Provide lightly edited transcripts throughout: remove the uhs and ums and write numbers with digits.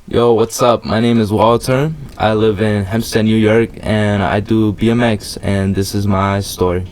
Yo, what's up? My name is Walter. I live in Hempstead, New York, and I do BMX, and this is my story.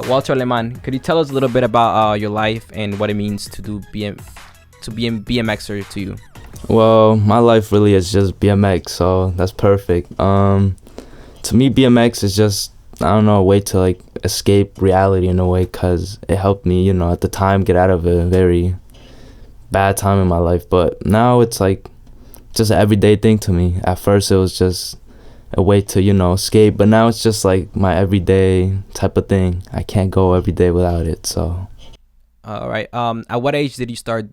Walter Aleman, could you tell us a little bit about your life and what it means to do to be a BMXer to you? Well, my life really is just BMX, so that's perfect. To me, BMX is just, I don't know, a way to like escape reality in a way, cause it helped me, at the time get out of a very bad time in my life. But now it's like just an everyday thing to me. At first, it was just a way to escape, but now it's just like my everyday type of thing. I can't go every day without it. So All right. At what age did you start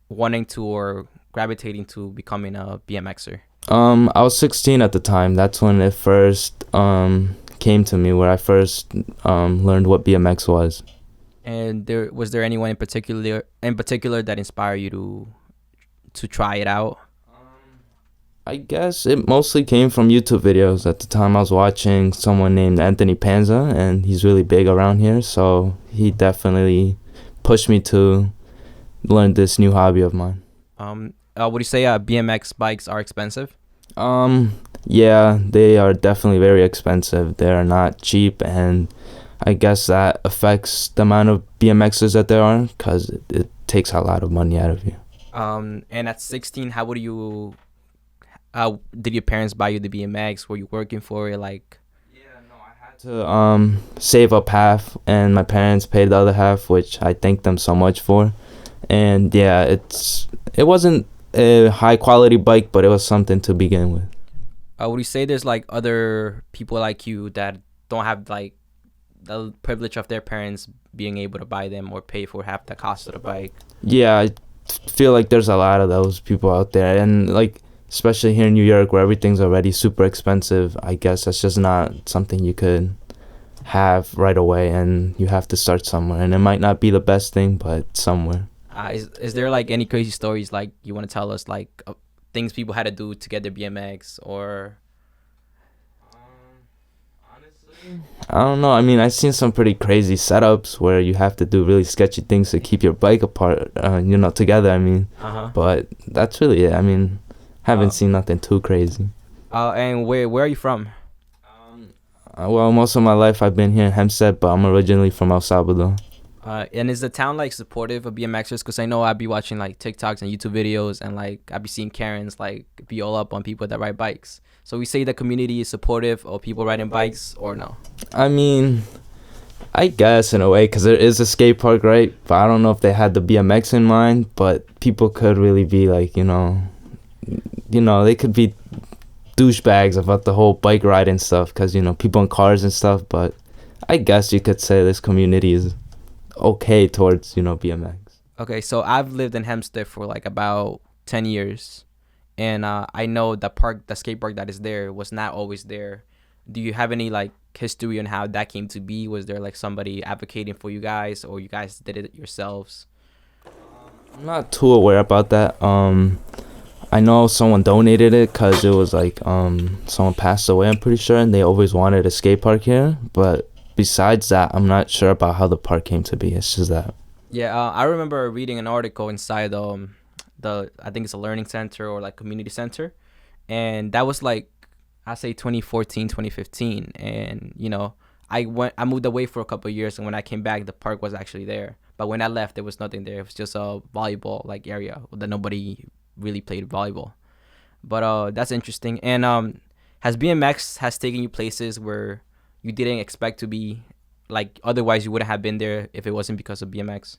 wanting to or gravitating to becoming a BMXer? I was 16 at the time. That's when it first came to me, where I first learned what BMX was. And there anyone in particular that inspired you to try it out? I guess it mostly came from YouTube videos. At the time, I was watching someone named Anthony Panza, and he's really big around here, so he definitely pushed me to learn this new hobby of mine. Would you say BMX bikes are expensive? Yeah, they are definitely very expensive. They are not cheap, and I guess that affects the amount of BMXers that there are, because it takes a lot of money out of you. And at 16, how would you? Did your parents buy you the BMX? Were you working for it? Like, To save up half, and my parents paid the other half, which I thank them so much for. And yeah, it wasn't a high quality bike, but it was something to begin with. would you say there's like other people like you that don't have like the privilege of their parents being able to buy them or pay for half the cost of the bike? Yeah, I feel like there's a lot of those people out there, and like especially here in New York, where everything's already super expensive. I guess that's just not something you could have right away, and you have to start somewhere, and it might not be the best thing, but somewhere. Is there like any crazy stories like you want to tell us, like things people had to do to get their BMX or? I don't know. I mean, I've seen some pretty crazy setups where you have to do really sketchy things to keep your bike apart, together. I mean, Uh-huh. but that's really it. I mean, haven't Uh, seen nothing too crazy. and where are you from? Well, most of my life I've been here in Hempstead, but I'm originally from El Salvador. And is the town like supportive of BMXers? Because I know I'd be watching like TikToks and YouTube videos, and like I'd be seeing Karens like be all up on people that ride bikes. So we say the community is supportive of people riding bikes, or no? I mean, I guess in a way, because there is a skate park, right? But I don't know if they had the BMX in mind. But people could really be like, they could be douchebags about the whole bike ride and stuff, because people in cars and stuff. But I guess you could say this community is okay towards BMX. Okay, so I've lived in Hempstead for like about 10 years, and I know the skate park that is there was not always there. Do you have any like history on how that came to be? Was there like somebody advocating for you guys, or you guys did it yourselves? I'm not too aware about that. I know someone donated it because it was like someone passed away, I'm pretty sure, and they always wanted a skate park here. But besides that, I'm not sure about how the park came to be. It's just that. Yeah, I remember reading an article inside the I think it's a learning center or like community center, and that was like I say 2014, 2015, and I moved away for a couple of years, and when I came back, the park was actually there. But when I left, there was nothing there. It was just a volleyball like area that nobody really played volleyball. But that's interesting. And has BMX has taken you places where you didn't expect to be, like otherwise you wouldn't have been there if it wasn't because of BMX?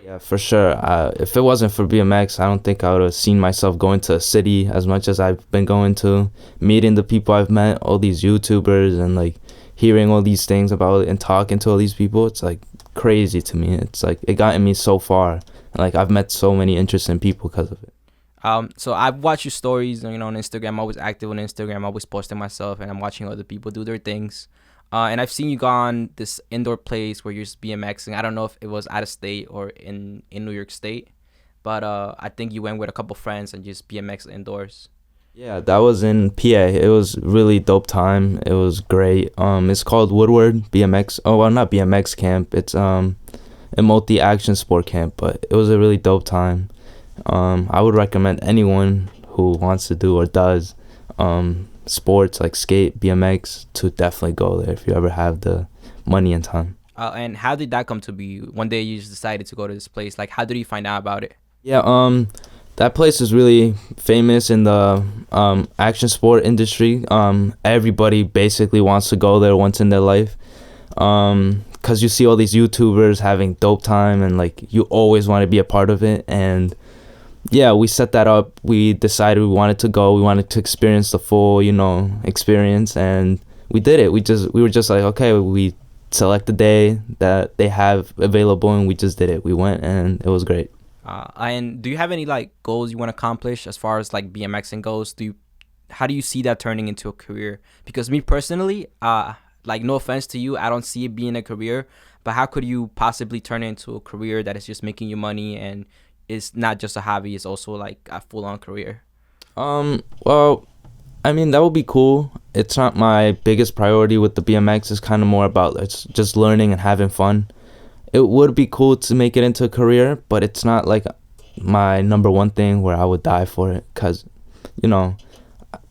Yeah, for sure. If it wasn't for BMX, I don't think I would have seen myself going to a city as much as I've been going to, meeting the people I've met, all these YouTubers, and like hearing all these things about it and talking to all these people. It's like crazy to me. It's like it gotten me so far. And, like I've met so many interesting people because of it. So I've watched your stories, on Instagram. I'm always active on Instagram. I'm always posting myself, and I'm watching other people do their things. And I've seen you go on this indoor place where you're just BMXing. I don't know if it was out of state or in New York State, but I think you went with a couple friends and just BMX indoors. Yeah, that was in PA. It was really dope time. It was great. It's called Woodward BMX. Oh, well, not BMX camp. It's a multi-action sport camp, but it was a really dope time. I would recommend anyone who wants to do or does sports like skate, BMX to definitely go there if you ever have the money and time. And how did that come to be? One day you just decided to go to this place. Like, how did you find out about it? Yeah, that place is really famous in the action sport industry. Everybody basically wants to go there once in their life. Cause you see all these YouTubers having dope time, and like you always want to be a part of it. And yeah, we set that up. We decided we wanted to go. We wanted to experience the full, experience, and we did it. We were just like, okay, we select the day that they have available, and we just did it. We went, and it was great. And do you have any like goals you want to accomplish as far as like BMXing goes? How do you see that turning into a career? Because me personally, like no offense to you, I don't see it being a career. But how could you possibly turn it into a career that is just making you money and it's not just a hobby? It's also like a full-on career. Well, I mean that would be cool. It's not my biggest priority with the BMX. It's kind of more about it's just learning and having fun. It would be cool to make it into a career, but it's not like my number one thing where I would die for it, because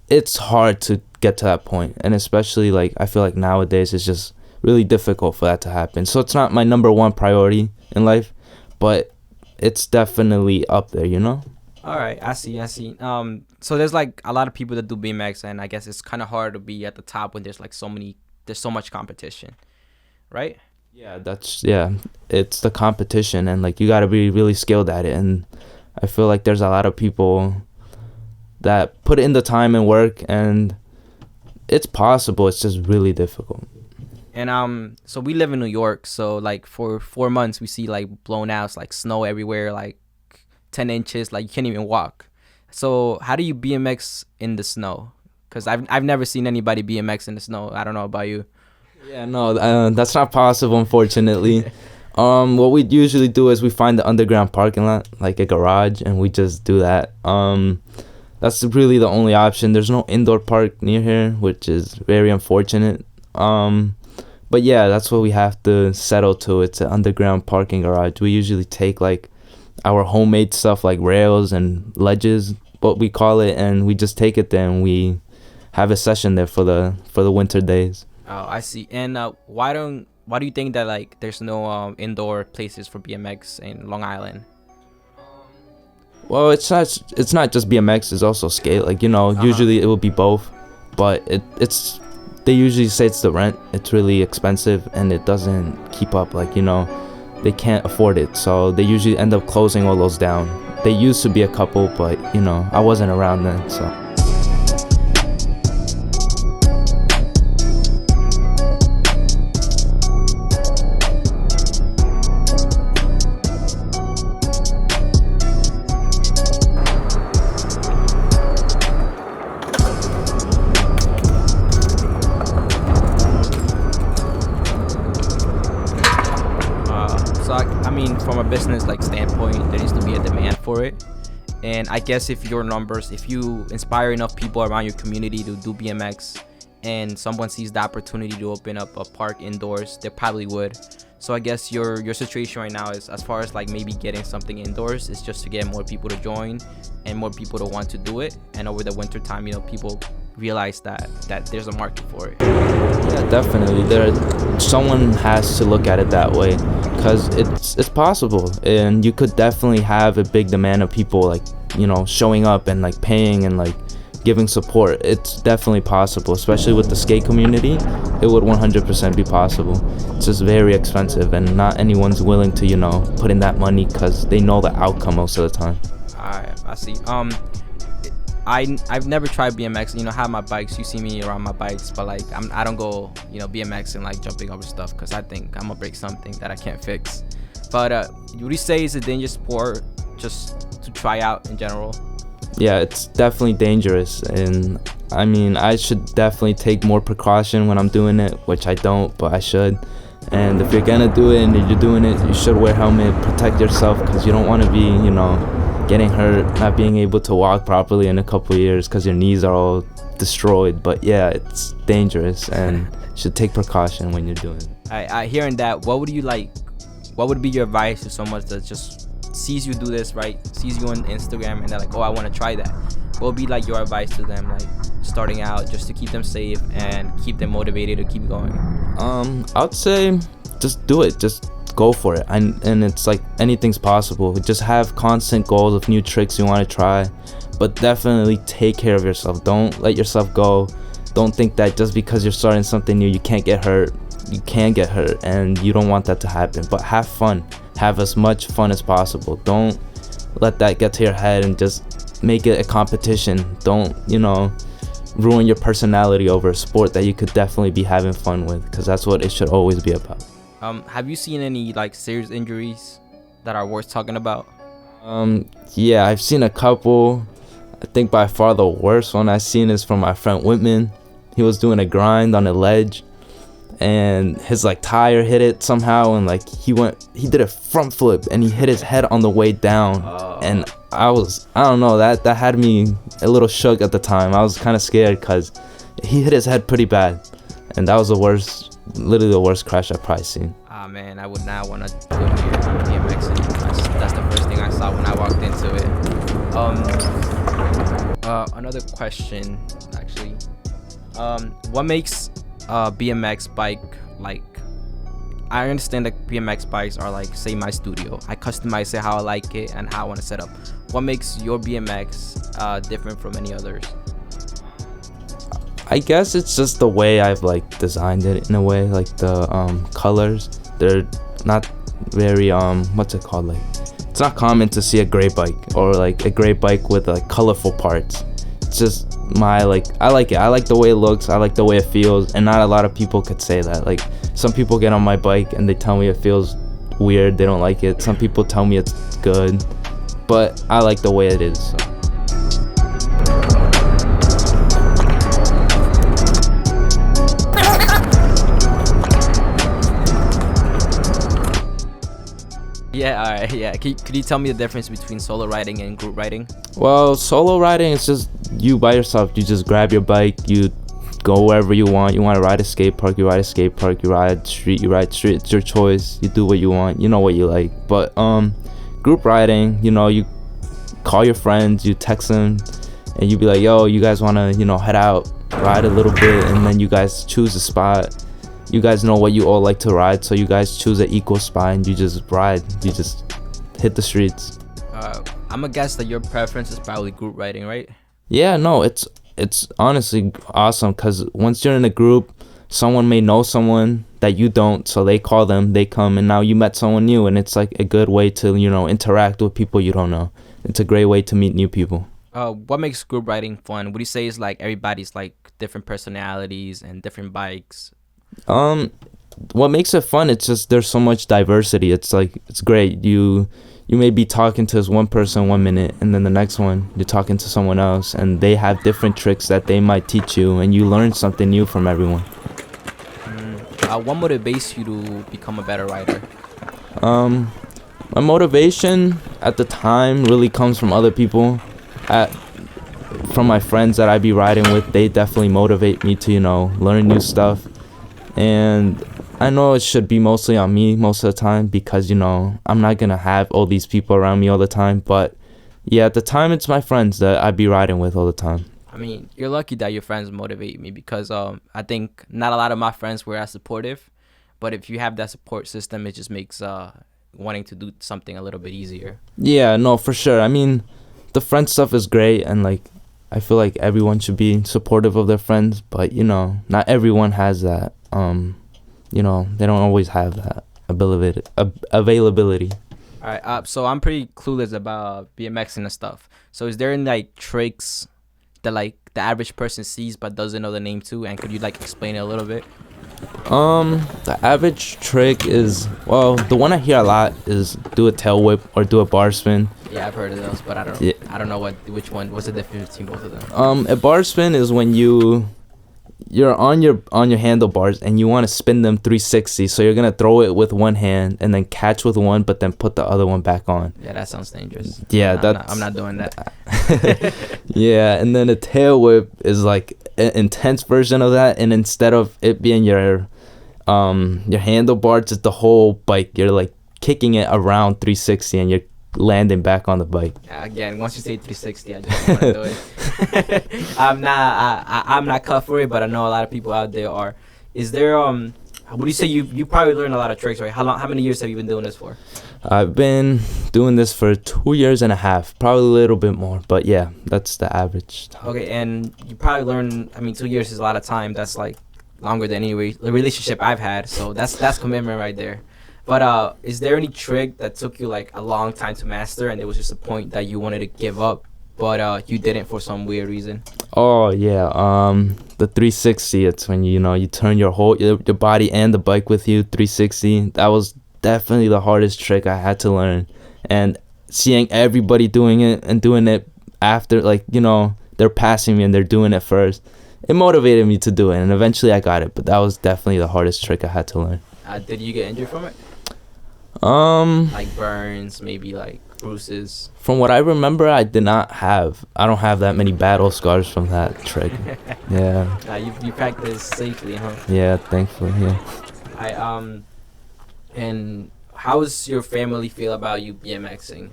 it's hard to get to that point, and especially like I feel like nowadays it's just really difficult for that to happen. So it's not my number one priority in life, but it's definitely up there. All right, I see. So there's like a lot of people that do BMX, and I guess it's kind of hard to be at the top when there's so much competition, right? Yeah, it's the competition, and like you got to be really skilled at it. And I feel like there's a lot of people that put in the time and work, and it's possible. It's just really difficult. And so we live in New York, so like for 4 months we see like blown outs, like snow everywhere, like 10 inches, like you can't even walk. So how do you BMX in the snow? Because I've never seen anybody BMX in the snow. I don't know about you. Yeah, no, that's not possible, unfortunately. What we usually do is we find the underground parking lot, like a garage, and we just do that. That's really the only option. There's no indoor park near here, which is very unfortunate. But yeah, that's what we have to settle to. It's an underground parking garage. We usually take like our homemade stuff, like rails and ledges, what we call it, and we just take it there and we have a session there for the winter days. Oh, I see. And why do you think that like there's no indoor places for BMX in Long Island? Well, it's not just BMX. It's also skate. Like usually it will be both, but it's they usually say it's the rent. It's really expensive and it doesn't keep up. Like they can't afford it, so they usually end up closing all those down. They used to be a couple, but I wasn't around then, so. I mean, from a business like standpoint, there needs to be a demand for it. And I guess if you inspire enough people around your community to do BMX, and someone sees the opportunity to open up a park indoors, they probably would. So I guess your situation right now is, as far as like maybe getting something indoors, is just to get more people to join and more people to want to do it. And over the winter time, people realize that there's a market for it. Yeah, definitely. Someone has to look at it that way, because it's possible, and you could definitely have a big demand of people like showing up and like paying and like giving support. It's definitely possible, especially with the skate community. It would 100% be possible. It's just very expensive, and not anyone's willing to put in that money because they know the outcome most of the time. I see. I've never tried BMX. I have my bikes. You see me around my bikes, but like I don't go BMX and like jumping over stuff, because I think I'm gonna break something that I can't fix. But would you say it's a dangerous sport just to try out in general? yeah, it's definitely dangerous, and I mean, I should definitely take more precaution when I'm doing it, which I don't, but I should. And if you're gonna do it and you're doing it, you should wear a helmet, protect yourself, because you don't want to be, getting hurt, not being able to walk properly in a couple of years because your knees are all destroyed. But yeah, it's dangerous, and you should take precaution when you're doing it. I hearing that, what would be your advice to someone that just sees you do this, right? Sees you on Instagram and they're like, oh, I want to try that. What would be like your advice to them, like starting out, just to keep them safe and keep them motivated to keep going? I'd say just do it. Just go for it. And it's like anything's possible. Just have constant goals of new tricks you want to try, but definitely take care of yourself. Don't let yourself go. Don't think that just because you're starting something new, you can't get hurt. You can get hurt, and you don't want that to happen. But have fun. Have as much fun as possible. Don't let that get to your head and just make it a competition. Don't, ruin your personality over a sport that you could definitely be having fun with, because that's what it should always be about. Have you seen any like serious injuries that are worth talking about? Yeah, I've seen a couple. I think by far the worst one I've seen is from my friend Whitman. He was doing a grind on a ledge, and his like tire hit it somehow, and like he did a front flip and he hit his head on the way down. And I don't know, that had me a little shook at the time. I was kind of scared because he hit his head pretty bad, and that was literally the worst crash I've probably seen. Ah man, I would not want to go near BMXing. That's the first thing I saw when I walked into it. Another question, actually. What makes BMX bike like? I understand that BMX bikes are like, say, my studio. I customize it how I like it and how I want to set up. What makes your BMX different from any others? I guess it's just the way I've like designed it, in a way. Like the colors, they're not very what's it called, like it's not common to see a gray bike or like a gray bike with like colorful parts. It's just I like it. I like the way it looks, I like the way it feels, and not a lot of people could say that. Like some people get on my bike and they tell me it feels weird, they don't like it. Some people tell me it's good, but I like the way it is, so. Yeah, all right, yeah. Could you tell me the difference between solo riding and group riding? Well, solo riding is just you by yourself. You just grab your bike, you go wherever you want. You want to ride a skate park, you ride a skate park. You ride street, you ride street. It's your choice. You do what you want. You know what you like. But group riding, you call your friends, you text them, and you be like, yo, you guys want to, head out, ride a little bit, and then you guys choose a spot. You guys know what you all like to ride, so you guys choose an equal spot and you just ride. You just hit the streets. I'm gonna guess that your preference is probably group riding, right? Yeah, no, it's honestly awesome, because once you're in a group, someone may know someone that you don't, so they call them, they come, and now you met someone new, and it's like a good way to, interact with people you don't know. It's a great way to meet new people. What makes group riding fun? Would you say is like everybody's like different personalities and different bikes? What makes it fun, it's just there's so much diversity. It's like, it's great. You may be talking to this one person 1 minute, and then the next one you're talking to someone else, and they have different tricks that they might teach you, and you learn something new from everyone. What motivates you to become a better rider? My motivation at the time really comes from other people. From my friends that I be riding with, they definitely motivate me to, learn new stuff. And I know it should be mostly on me most of the time, because, I'm not going to have all these people around me all the time. But yeah, at the time, it's my friends that I be riding with all the time. I mean, you're lucky that your friends motivate me, because I think not a lot of my friends were as supportive. But if you have that support system, it just makes wanting to do something a little bit easier. Yeah, no, for sure. I mean, the friend stuff is great, and like I feel like everyone should be supportive of their friends, but not everyone has that. They don't always have that availability. All right, so I'm pretty clueless about BMXing and stuff. So is there any like tricks that like the average person sees but doesn't know the name to, and could you like explain it a little bit? The average trick is, well, the one I hear a lot is do a tail whip or do a bar spin. Yeah, I've heard of those, but I I don't know which one. What's the difference between both of them? A bar spin is when you're on your handlebars and you want to spin them 360. So you're gonna throw it with one hand and then catch with one, but then put the other one back on. Yeah, that sounds dangerous. Yeah, I'm not doing that. Yeah, and then a tail whip is like an intense version of that, and instead of it being your handlebars, it's the whole bike. You're like kicking it around 360 and you're landing back on the bike. Again, once you say 360, I just want to do it. I'm not cut for it, but I know a lot of people out there are. Is there what do you say you probably learned a lot of tricks, right? How many years have you been doing this for? I've been doing this for 2 years and a half, probably a little bit more, but yeah, that's the average. Okay, and you probably learned. I mean, 2 years is a lot of time. That's like longer than any relationship I've had. So that's commitment right there. But is there any trick that took you like a long time to master, and there was just a point that you wanted to give up, but you didn't for some weird reason? Oh yeah, the 360. It's when you turn your body and the bike with you 360. That was definitely the hardest trick I had to learn, and seeing everybody doing it and doing it after, like they're passing me and they're doing it first, it motivated me to do it, and eventually I got it. But that was definitely the hardest trick I had to learn. Did you get injured from it? Like burns, maybe like bruises. From what I remember, I don't have that many battle scars from that trick. Yeah. You practice safely, huh? Yeah, thankfully, yeah. And how does your family feel about you BMXing?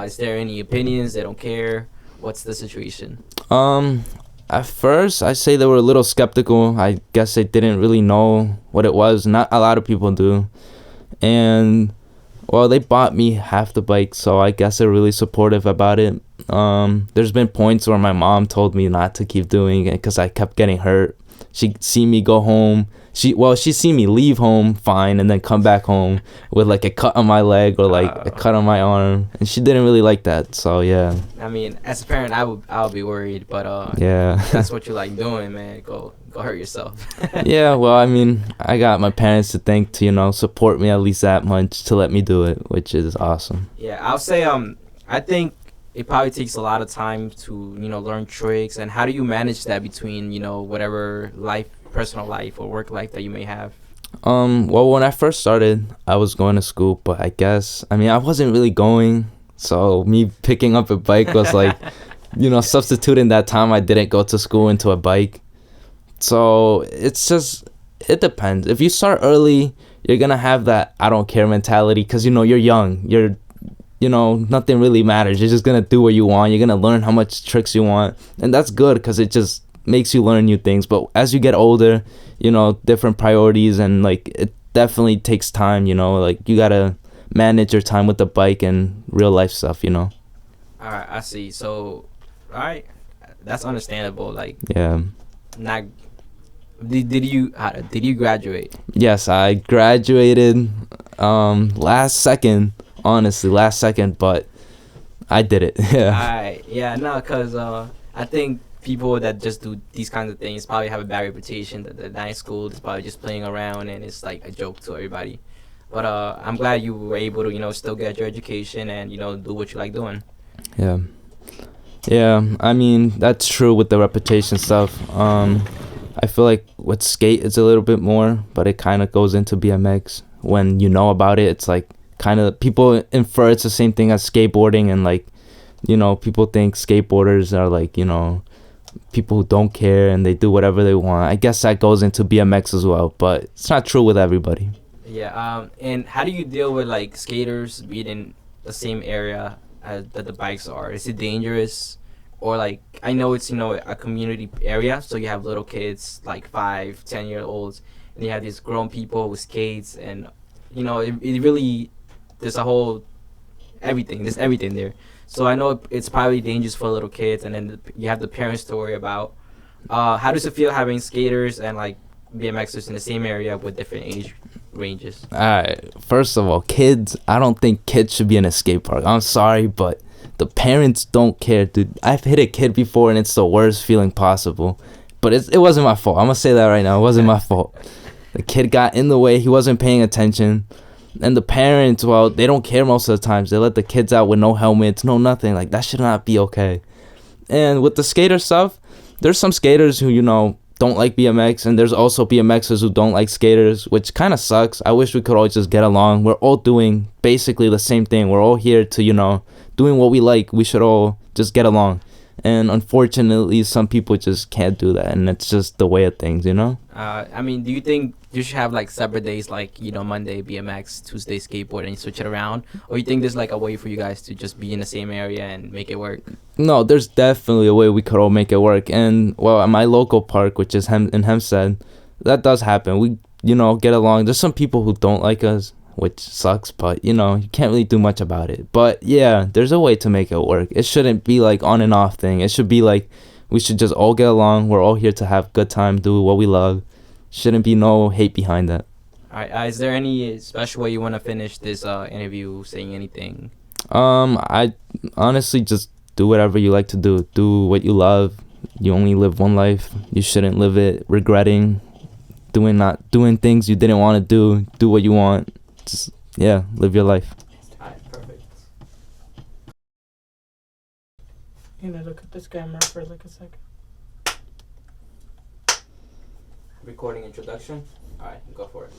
Is there any opinions? They don't care? What's the situation? At first, I say they were a little skeptical. I guess they didn't really know what it was. Not a lot of people do. And, well, they bought me half the bike, so I guess they're really supportive about it. There's been points where my mom told me not to keep doing it because I kept getting hurt. She'd see me go home. She see me leave home fine and then come back home with like a cut on my leg or like a cut on my arm, and she didn't really like that. So yeah. I mean, as a parent, I would be worried, but yeah. That's what you like doing, man. Go hurt yourself. Yeah, well, I mean, I got my parents to thank to support me at least that much to let me do it, which is awesome. Yeah, I'll say I think it probably takes a lot of time to learn tricks. And how do you manage that between whatever personal life or work life that you may have? Well, when I first started, I was going to school, but I wasn't really going, so me picking up a bike was like substituting that time I didn't go to school into a bike. So it depends. If you start early, you're gonna have that I don't care mentality because you're young. You're nothing really matters. You're just gonna do what you want. You're gonna learn how much tricks you want, and that's good because it just makes you learn new things. But as you get older, different priorities, and like it definitely takes time. Like you gotta manage your time with the bike and real life stuff. All right, I see. So, all right, that's understandable. Like, yeah. Not. Did you graduate? Yes, I graduated last second, but I did it. Yeah. Alright, yeah, no, cause I think people that just do these kinds of things probably have a bad reputation. That the night school is probably just playing around and it's like a joke to everybody. But I'm glad you were able to still get your education and do what you like doing. Yeah. Yeah, I mean that's true with the reputation stuff. I feel like with skate it's a little bit more, but it kind of goes into BMX. When you know about it, it's like kind of people infer it's the same thing as skateboarding, and like people think skateboarders are like people who don't care and they do whatever they want. I guess that goes into BMX as well, but it's not true with everybody. Yeah. And how do you deal with like skaters being in the same area that the bikes are? Is it dangerous? Or like, I know it's a community area, so you have little kids like 5-10-year-olds, and you have these grown people with skates, and it really, there's everything there. So I know it's probably dangerous for little kids, and then you have the parents to worry about. How does it feel having skaters and like BMXers in the same area with different age ranges? Alright, first of all, kids, I don't think kids should be in a skate park. I'm sorry, but the parents don't care, dude. I've hit a kid before and it's the worst feeling possible. But it wasn't my fault. I'm gonna say that right now. It wasn't my fault. The kid got in the way. He wasn't paying attention. And the parents, well, they don't care most of the times. They let the kids out with no helmets, no nothing. Like, that should not be okay. And with the skater stuff, there's some skaters who, don't like BMX, and there's also BMXers who don't like skaters, which kind of sucks. I wish we could all just get along. We're all doing basically the same thing. We're all here to, doing what we like. We should all just get along. And unfortunately, some people just can't do that, and it's just the way of things, I mean, do you think you should have like separate days, like Monday BMX, Tuesday skateboard, and you switch it around, or you think there's like a way for you guys to just be in the same area and make it work? No, there's definitely a way we could all make it work. And well, at my local park, which is in Hempstead, that does happen. We get along. There's some people who don't like us, which sucks, but you can't really do much about it. But yeah, there's a way to make it work. It shouldn't be like on and off thing. It should be like we should just all get along. We're all here to have good time, do what we love. Shouldn't be no hate behind that. All right. Is there any special way you want to finish this interview? Saying anything? I honestly just do whatever you like to do. Do what you love. You only live one life. You shouldn't live it regretting doing things you didn't want to do. Do what you want. Just live your life. All right, perfect. Look at this camera for like a second. Recording introduction. All right, go for it.